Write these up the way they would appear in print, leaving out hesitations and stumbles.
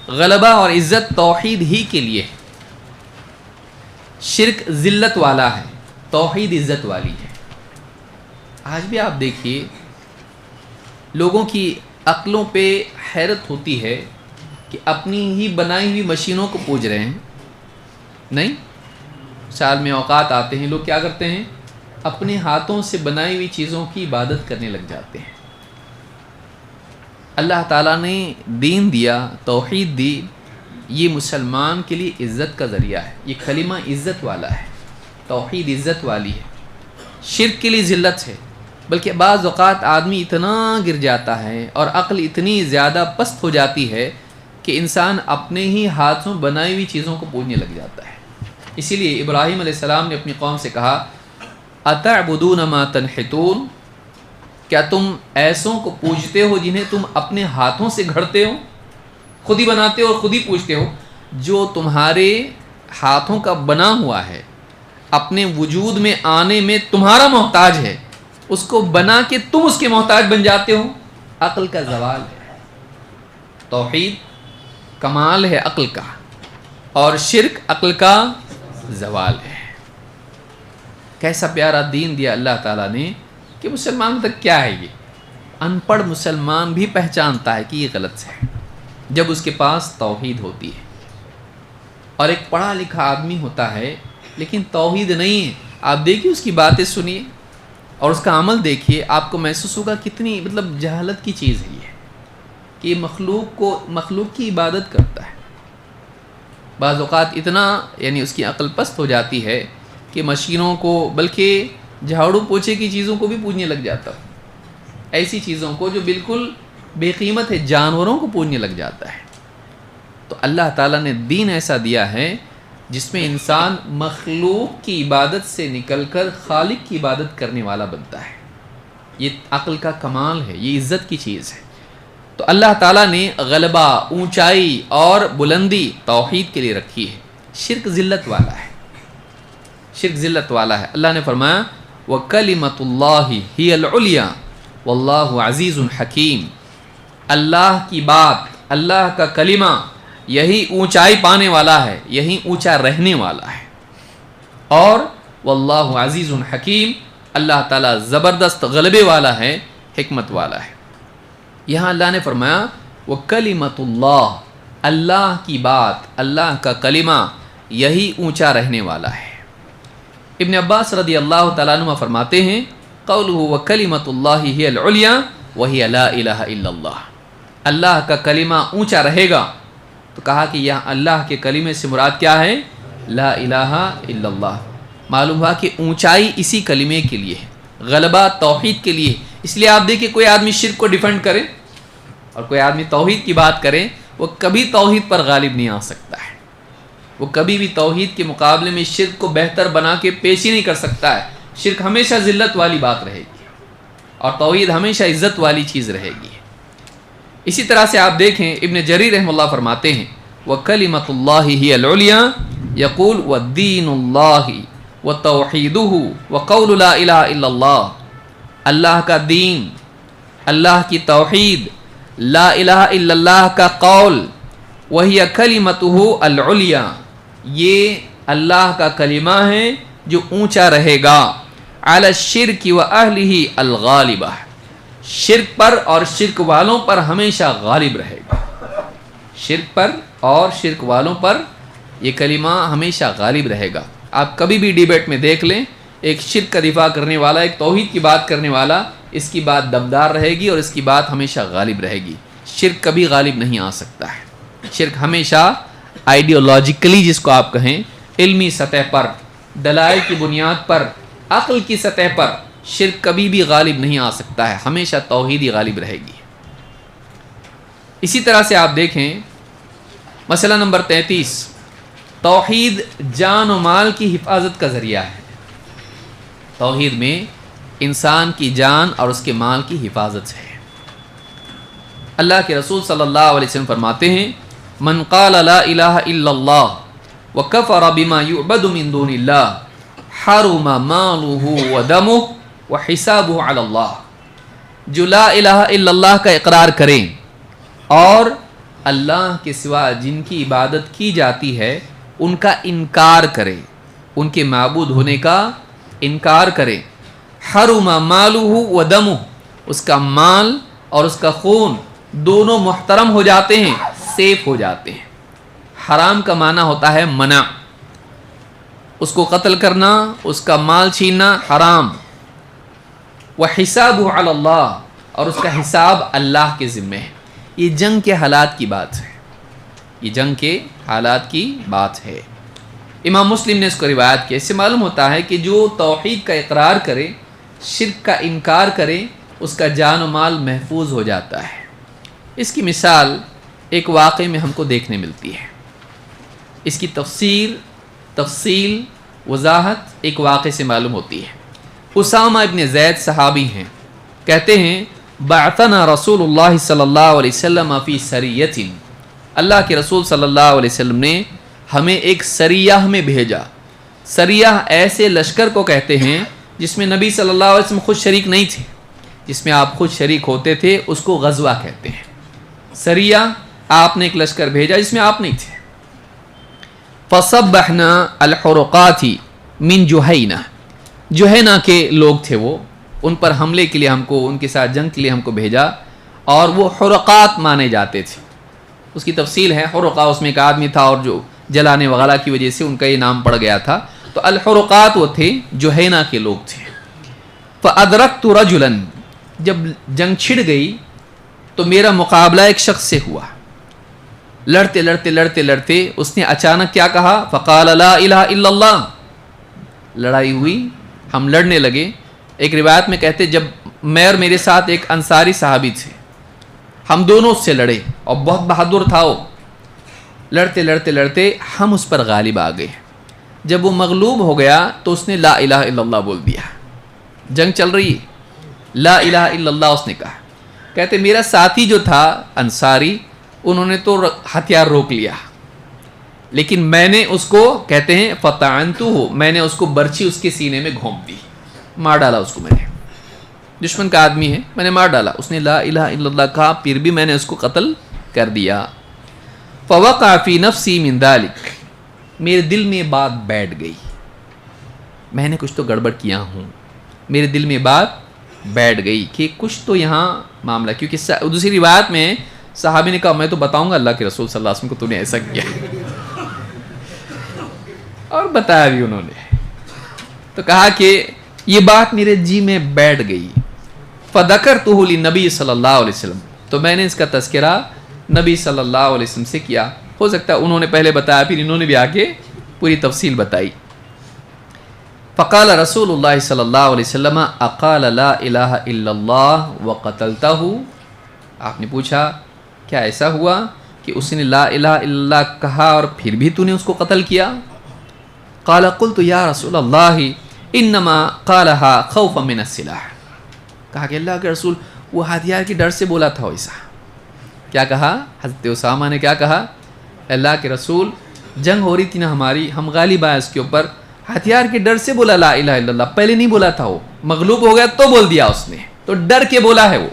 غلبہ اور عزت توحید ہی کے لیے ہے. شرک ذلت والا ہے، توحید عزت والی ہے. آج بھی آپ دیکھیے لوگوں کی عقلوں پہ حیرت ہوتی ہے کہ اپنی ہی بنائی ہوئی مشینوں کو پوج رہے ہیں. نہیں، سال میں اوقات آتے ہیں لوگ کیا کرتے ہیں، اپنے ہاتھوں سے بنائی ہوئی چیزوں کی عبادت کرنے لگ جاتے ہیں. اللہ تعالیٰ نے دین دیا، توحید دی، یہ مسلمان کے لیے عزت کا ذریعہ ہے. یہ کلمہ عزت والا ہے، توحید عزت والی ہے. شرک کے لیے ذلت ہے. بلکہ بعض اوقات آدمی اتنا گر جاتا ہے اور عقل اتنی زیادہ پست ہو جاتی ہے کہ انسان اپنے ہی ہاتھوں بنائی ہوئی چیزوں کو پوجنے لگ جاتا ہے. اسی لیے ابراہیم علیہ السلام نے اپنی قوم سے کہا اتعبدون ما تنحتون، کیا تم ایسوں کو پوجتے ہو جنہیں تم اپنے ہاتھوں سے گھڑتے ہو، خود ہی بناتے ہو اور خود ہی پوجتے ہو. جو تمہارے ہاتھوں کا بنا ہوا ہے، اپنے وجود میں آنے میں تمہارا محتاج ہے، اس کو بنا کے تم اس کے محتاج بن جاتے ہو. عقل کا زوال ہے. توحید کمال ہے عقل کا، اور شرک عقل کا زوال ہے. کیسا پیارا دین دیا اللہ تعالیٰ نے کہ مسلمان تک کیا ہے یہ. ان پڑھ مسلمان بھی پہچانتا ہے کہ یہ غلط ہے جب اس کے پاس توحید ہوتی ہے. اور ایک پڑھا لکھا آدمی ہوتا ہے لیکن توحید نہیں ہے، آپ دیکھیے اس کی باتیں سنیے اور اس کا عمل دیکھیے، آپ کو محسوس ہوگا کتنی جہالت کی چیز ہے یہ کہ مخلوق کی عبادت کرتا ہے. بعض اوقات اتنا اس کی عقل پست ہو جاتی ہے کہ مشینوں کو، بلکہ جھاڑو پوچھے کی چیزوں کو بھی پوجنے لگ جاتا ہے. ایسی چیزوں کو جو بالکل بے قیمت ہے، جانوروں کو پوجنے لگ جاتا ہے. تو اللہ تعالیٰ نے دین ایسا دیا ہے جس میں انسان مخلوق کی عبادت سے نکل کر خالق کی عبادت کرنے والا بنتا ہے. یہ عقل کا کمال ہے، یہ عزت کی چیز ہے. تو اللہ تعالیٰ نے غلبہ، اونچائی اور بلندی توحید کے لیے رکھی ہے. شرک ذلت والا ہے، شرک ذلت والا ہے. اللہ نے فرمایا وَكَلِمَةُ اللَّهِ هِيَ الْعُلْيَا وَاللَّهُ عَزِيزٌ حَكِيمٌ. اللہ کی بات، اللہ کا کلمہ یہی اونچائی پانے والا ہے، یہی اونچا رہنے والا ہے. اور واللہ عزیز حکیم، اللہ تعالیٰ زبردست غلبے والا ہے، حکمت والا ہے. یہاں اللہ نے فرمایا وَكَلِمَةُ اللَّهِ، اللہ کی بات، اللہ کا کلمہ یہی اونچا رہنے والا ہے. ابن عباس رضی اللہ تعالیٰ عنہ فرماتے ہیں قَوْلُهُ وَكَلِمَةُ اللَّهِ هِيَ الْعُلْيَا وَهِيَ لَا إِلَهَ إِلَّا اللَّهِ. اللہ کا کلمہ اونچا رہے گا. تو کہا کہ یہاں اللہ کے کلمے سے مراد کیا ہے؟ لا الہ الا اللہ. معلوم ہوا کہ اونچائی اسی کلمے کے لیے ہے، غلبہ توحید کے لیے. اس لیے آپ دیکھیں کوئی آدمی شرک کو ڈیفینڈ کرے اور کوئی آدمی توحید کی بات کرے، وہ کبھی توحید پر غالب نہیں آ سکتا ہے. وہ کبھی بھی توحید کے مقابلے میں شرک کو بہتر بنا کے پیش ہی نہیں کر سکتا ہے. شرک ہمیشہ ذلت والی بات رہے گی اور توحید ہمیشہ عزت والی چیز رہے گی. اسی طرح سے آپ دیکھیں ابن جریر رحمہ اللہ فرماتے ہیں وَكَلِمَةُ اللَّهِ هِيَ الْعُلْيَا يَقُولُ وَالدِّينُ اللَّهِ وَتَوْحِيدُهُ وَقَوْلُ لَا إِلَهَ إِلَّا اللَّهِ. اللہ کا دین، اللہ کی توحید، لا الہ الا اللہ کا قول، وَهِيَ كَلِمَتُهُ الْعُلْيَا، یہ اللہ کا کلمہ ہے جو اونچا رہے گا. عَلَى الشِّرْكِ وَأَهْلِهِ الْغَالِبَةِ، شرک پر اور شرک والوں پر ہمیشہ غالب رہے گا. شرک پر اور شرک والوں پر یہ کلمہ ہمیشہ غالب رہے گا. آپ کبھی بھی ڈیبیٹ میں دیکھ لیں، ایک شرک کا دفاع کرنے والا، ایک توحید کی بات کرنے والا، اس کی بات دمدار رہے گی اور اس کی بات ہمیشہ غالب رہے گی. شرک کبھی غالب نہیں آ سکتا ہے. شرک ہمیشہ آئیڈیالوجیکلی، جس کو آپ کہیں، علمی سطح پر، دلائل کی بنیاد پر، عقل کی سطح پر شرک کبھی بھی غالب نہیں آ سکتا ہے. ہمیشہ توحید ہی غالب رہے گی. اسی طرح سے آپ دیکھیں مسئلہ نمبر 33، توحید جان و مال کی حفاظت کا ذریعہ ہے. توحید میں انسان کی جان اور اس کے مال کی حفاظت ہے. اللہ کے رسول صلی اللہ علیہ وسلم فرماتے ہیں من قال لا الہ الا اللہ وکفر بما یعبد من دون اللہ حرم مالہ ودمہ وحسابہ علی اللہ. جو لا الہ الا اللہ کا اقرار کریں اور اللہ کے سوا جن کی عبادت کی جاتی ہے ان کا انکار کرے، ان کے معبود ہونے کا انکار کرے، حرم مالہ و دمہ، اس کا مال اور اس کا خون دونوں محترم ہو جاتے ہیں، سیف ہو جاتے ہیں۔ حرام کا معنی ہوتا ہے منع، اس کو قتل کرنا، اس کا مال چھیننا حرام۔ وحسابہ علی اللہ، اور اس کا حساب اللہ کے ذمے ہے۔ یہ جنگ کے حالات کی بات ہے، یہ جنگ کے حالات کی بات ہے۔ امام مسلم نے اس کو روایت کیا۔ اس سے معلوم ہوتا ہے کہ جو توحید کا اقرار کرے، شرک کا انکار کرے، اس کا جان و مال محفوظ ہو جاتا ہے۔ اس کی مثال ایک واقعے میں ہم کو دیکھنے ملتی ہے، اس کی تفصیل وضاحت ایک واقعے سے معلوم ہوتی ہے۔ اسامہ ابن زید صحابی ہیں، کہتے ہیں بعثنا رسول اللہ صلی اللہ علیہ وسلم فی سریۃ، اللہ کے رسول صلی اللہ علیہ وسلم نے ہمیں ایک سریہ میں بھیجا۔ سریہ ایسے لشکر کو کہتے ہیں جس میں نبی صلی اللہ علیہ وسلم خود شریک نہیں تھے، جس میں آپ خود شریک ہوتے تھے، اس کو غزوہ کہتے ہیں۔ سریہ آپ نے ایک لشکر بھیجا جس میں آپ نہیں تھے۔ فصبحنا الحرقات من جہینہ، جہینہ کے لوگ تھے وہ، ان پر حملے کے لیے ہم کو، ان کے ساتھ جنگ کے لیے ہم کو بھیجا، اور وہ حرقات مانے جاتے تھے۔ اس کی تفصیل ہے، حرقہ اس میں ایک آدمی تھا اور جو جلانے وغیرہ کی وجہ سے ان کا یہ نام پڑ گیا تھا، تو الحرقات وہ تھے، جہینہ کے لوگ تھے۔ فأدرکت رجلا، جب جنگ چھڑ گئی تو میرا مقابلہ ایک شخص سے ہوا، لڑتے اس نے اچانک کیا کہا، فقال لا الہ الا اللہ، لڑائی ہوئی، ہم لڑنے لگے۔ ایک روایت میں کہتے جب میں اور میرے ساتھ ایک انصاری صحابی تھے، ہم دونوں اس سے لڑے اور بہت بہادر تھا وہ، لڑتے ہم اس پر غالب آ گئے۔ جب وہ مغلوب ہو گیا تو اس نے لا الہ الا اللہ بول دیا، جنگ چل رہی ہے، لا الہ الا اللہ اس نے کہا۔ کہتے میرا ساتھی جو تھا انصاری، انہوں نے تو ہتھیار روک لیا، لیکن میں نے اس کو، کہتے ہیں فطعنتہ، میں نے اس کو برچھی اس کے سینے میں گھونپ دی، مار ڈالا اس کو میں نے، دشمن کا آدمی ہے، میں نے مار ڈالا۔ اس نے لا الہ الا اللہ کہا، پھر بھی میں نے اس کو قتل کر دیا۔ فوقع فی نفسی من ذلک، میرے دل میں بات بیٹھ گئی، میں نے کچھ تو گڑبڑ کیا ہوں، میرے دل میں بات بیٹھ گئی کہ کچھ تو یہاں معاملہ، کیونکہ دوسری روایت میں صحابی نے کہا میں تو بتاؤں گا اللہ کے رسول صلی اللہ علیہ وسلم کو تو نے ایسا کیا، اور بتایا بھی انہوں نے۔ تو کہا کہ یہ بات میرے جی میں بیٹھ گئی۔ فذکرتہ للنبی صلی اللہ علیہ وسلم، تو میں نے اس کا تذکرہ نبی صلی اللہ علیہ وسلم سے کیا۔ ہو سکتا ہے انہوں نے پہلے بتایا، پھر انہوں نے بھی آگے پوری تفصیل بتائی۔ فقال رسول اللہ صلی اللہ علیہ وسلم اقال لا الہ الا اللہ وقتلتہ، آپ نے پوچھا کیا ایسا ہوا کہ اس نے لا الہ الا اللہ کہا اور پھر بھی تو نے اس کو قتل کیا؟ قال قلت یا رسول اللہ انما قالها خوفا من السلاح، کہا کہ اللہ کے رسول وہ ہتھیار کے ڈر سے بولا تھا ویسا۔ کیا کہا حضرت اسامہ نے، کیا کہا اللہ کے رسول جنگ ہو رہی تھی نا ہماری، ہم غالب آئے اس کے اوپر، ہتھیار کے ڈر سے بولا لا الہ الا اللہ، پہلے نہیں بولا تھا، وہ مغلوب ہو گیا تو بول دیا اس نے، تو ڈر کے بولا ہے وہ۔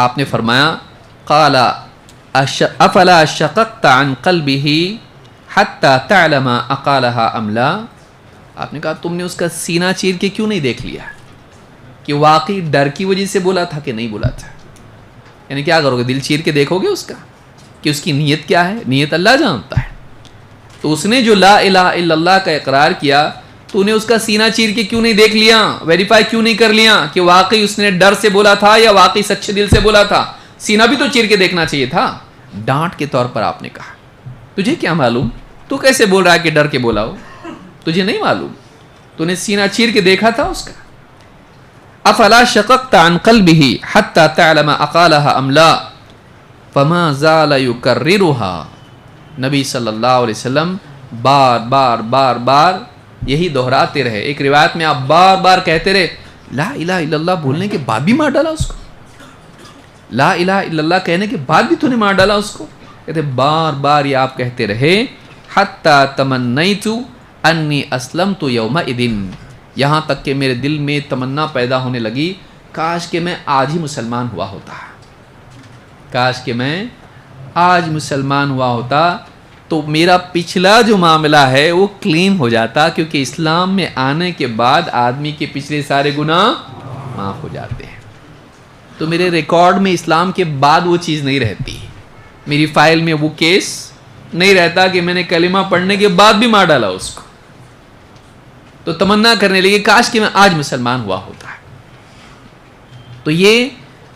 آپ نے فرمایا قال افلا شققت عن قلبه حتى تعلم اقالها ام لا، آپ نے کہا تم نے اس کا سینہ چیر کے کیوں نہیں دیکھ لیا کہ واقعی ڈر کی وجہ سے بولا تھا کہ نہیں بولا تھا؟ یعنی کیا کرو گے، دل چیر کے دیکھو گے اس کا کہ اس کی نیت کیا ہے، نیت اللہ جانتا ہے۔ تو اس نے جو لا الہ الا اللہ کا اقرار کیا، تو نے اس کا سینہ چیر کے کیوں نہیں دیکھ لیا، ویریفائی کیوں نہیں کر لیا کہ واقعی اس نے ڈر سے بولا تھا یا واقعی سچے دل سے بولا تھا؟ سینہ بھی تو چیر کے دیکھنا چاہیے تھا۔ ڈانٹ کے طور پر آپ نے کہا تجھے کیا معلوم، تو کیسے بول رہا ہے کہ ڈر کے بولا ہو، تجھے نہیں معلوم، تو نے سینہ چیر کے دیکھا تھا اس کا۔ افلا شققت عن قلبه حتى تعلم اقالها ام لا فما زال يكررها، نبی صلی اللہ علیہ وسلم بار بار یہی دہراتے رہے۔ ایک روایت میں آپ بار بار کہتے رہے لا الہ الا اللہ بولنے کے بعد بھی مار ڈالا اس کو، لا الہ الا اللہ کہنے کے بعد بھی تو نے مار ڈالا اس کو۔ کہتے بار یہ آپ کہتے رہے حتی تمنیت انی اسلمت یومئذ، یہاں تک کہ میرے دل میں تمنا پیدا ہونے لگی کاش کہ میں آج ہی مسلمان ہوا ہوتا، کاش کہ میں آج مسلمان ہوا ہوتا تو میرا پچھلا جو معاملہ ہے وہ کلین ہو جاتا، کیونکہ اسلام میں آنے کے بعد آدمی کے پچھلے سارے گناہ معاف ہو جاتے ہیں. تو میرے ریکارڈ میں اسلام کے بعد وہ چیز نہیں رہتی، میری فائل میں وہ کیس نہیں رہتا کہ میں نے کلمہ پڑھنے کے بعد بھی مار ڈالا اس کو. تو تمنا کرنے لگے کاش کہ میں آج مسلمان ہوا ہوتا. تو یہ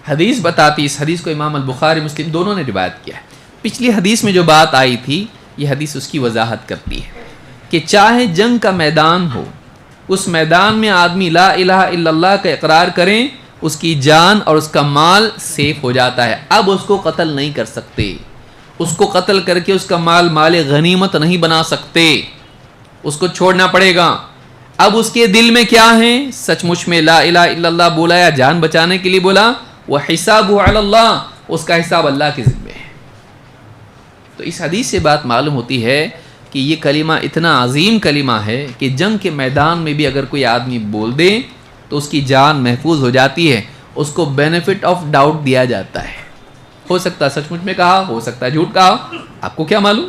حدیث بتاتی، اس حدیث کو امام البخاری مسلم دونوں نے روایت کیا ہے. پچھلی حدیث میں جو بات آئی تھی یہ حدیث اس کی وضاحت کرتی ہے کہ چاہے جنگ کا میدان ہو، اس میدان میں آدمی لا الہ الا اللہ کا اقرار کریں، اس کی جان اور اس کا مال سیف ہو جاتا ہے. اب اس کو قتل نہیں کر سکتے، اس کو قتل کر کے اس کا مال غنیمت نہیں بنا سکتے، اس کو چھوڑنا پڑے گا. اب اس کے دل میں کیا ہے؟ سچ مچ میں لا الہ الا اللہ بولا یا جان بچانے کے لیے بولا، وَحِسَابُهُ عَلَى اللَّهِ، اس کا حساب اللہ کے ذمہ ہے. تو اس حدیث سے بات معلوم ہوتی ہے کہ یہ کلمہ اتنا عظیم کلمہ ہے کہ جنگ کے میدان میں بھی اگر کوئی آدمی بول دے تو اس کی جان محفوظ ہو جاتی ہے، اس کو بینیفٹ آف ڈاؤٹ دیا جاتا ہے. ہو سکتا ہے سچ مچ میں کہا، ہو سکتا ہے جھوٹ کہا، آپ کو کیا معلوم؟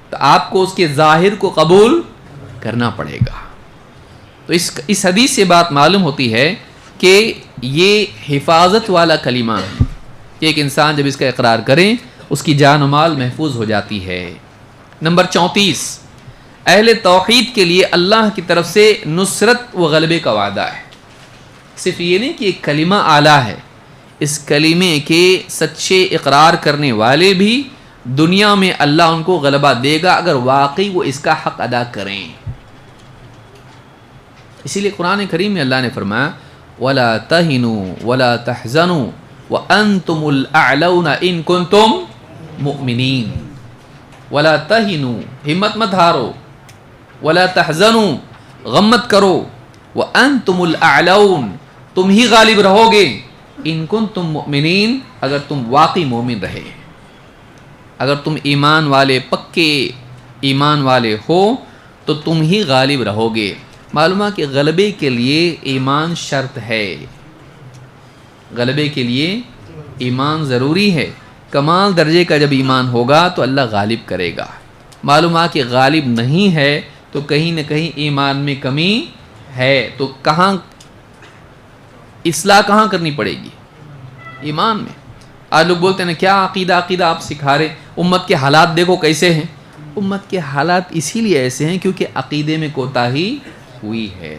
تو آپ کو اس کے ظاہر کو قبول کرنا پڑے گا. تو اس حدیث سے بات معلوم ہوتی ہے کہ یہ حفاظت والا کلمہ ہے کہ ایک انسان جب اس کا اقرار کرے اس کی جان و مال محفوظ ہو جاتی ہے. نمبر 34، اہل توحید کے لیے اللہ کی طرف سے نصرت و غلبے کا وعدہ ہے. صرف یہ نہیں کہ ایک کلمہ اعلیٰ ہے، اس کلمے کے سچے اقرار کرنے والے بھی دنیا میں اللہ ان کو غلبہ دے گا اگر واقعی وہ اس کا حق ادا کریں. اسی لیے قرآن کریم میں اللہ نے فرمایا وَلَا تَهِنُوا وَلَا تَحْزَنُوا وَأَنْتُمُ الْأَعْلَوْنَ إِن كُنتُم مؤمنین. وَلَا تَهِنُوا، ہمت مت ہارو، وَلَا تَحْزَنُوا، غم مت کرو، وَأَنْتُمُ الْأَعْلَوْنَ، تم ہی غالب رہو گے، إِن كُنتُم مؤمنین، اگر تم واقعی مومن رہے، اگر تم ایمان والے پکے ایمان والے ہو تو تم ہی غالب رہو گے. معلوم ہے کہ غلبے کے لیے ایمان شرط ہے، غلبے کے لیے ایمان ضروری ہے. کمال درجے کا جب ایمان ہوگا تو اللہ غالب کرے گا. معلوم ہے کہ غالب نہیں ہے تو کہیں نہ کہیں ایمان میں کمی ہے. تو کہاں اصلاح کہاں کرنی پڑے گی؟ ایمان میں. آج لوگ بولتے ہیں نا کیا عقیدہ آپ سکھا رہے، امت کے حالات دیکھو کیسے ہیں. امت کے حالات اسی لیے ایسے ہیں کیونکہ عقیدے میں کوتاہی ہوئی ہے.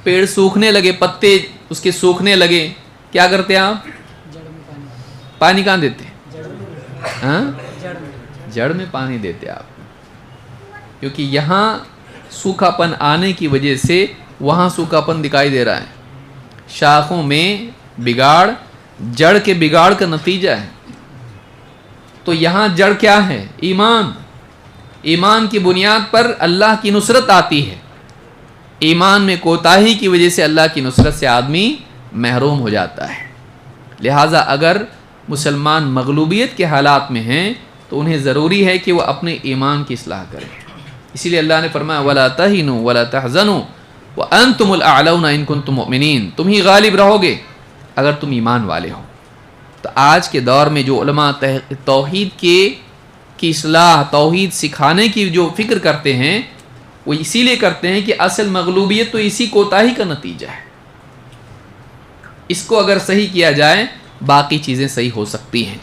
پیڑ سوکھنے لگے، پتے اس کے سوکھنے لگے، کیا کرتے آپ؟ پانی کہاں دیتے؟ جڑ میں پانی دیتے آپ، کیونکہ یہاں سوکھا پن آنے کی وجہ سے وہاں سوکھا پن دکھائی دے رہا ہے. شاخوں میں بگاڑ جڑ کے بگاڑ کا نتیجہ ہے. تو یہاں جڑ کیا ہے؟ ایمان. ایمان کی بنیاد پر اللہ کی نصرت آتی ہے. ایمان میں کوتاہی کی وجہ سے اللہ کی نصرت سے آدمی محروم ہو جاتا ہے. لہٰذا اگر مسلمان مغلوبیت کے حالات میں ہیں تو انہیں ضروری ہے کہ وہ اپنے ایمان کی اصلاح کریں. اسی لیے اللہ نے فرمایا وَلَا تَهِنُوا وَلَا تَحْزَنُوا وَأَنْتُمُ الْأَعْلَوْنَ إِن كُنتُم مُؤْمِنِينَ، تم ہی غالب رہو گے اگر تم ایمان والے ہو. تو آج کے دور میں جو علماء توحید کی اصلاح، توحید سکھانے کی جو فکر کرتے ہیں وہ اسی لیے کرتے ہیں کہ اصل مغلوبیت تو اسی کوتاہی کا نتیجہ ہے. اس کو اگر صحیح کیا جائے باقی چیزیں صحیح ہو سکتی ہیں.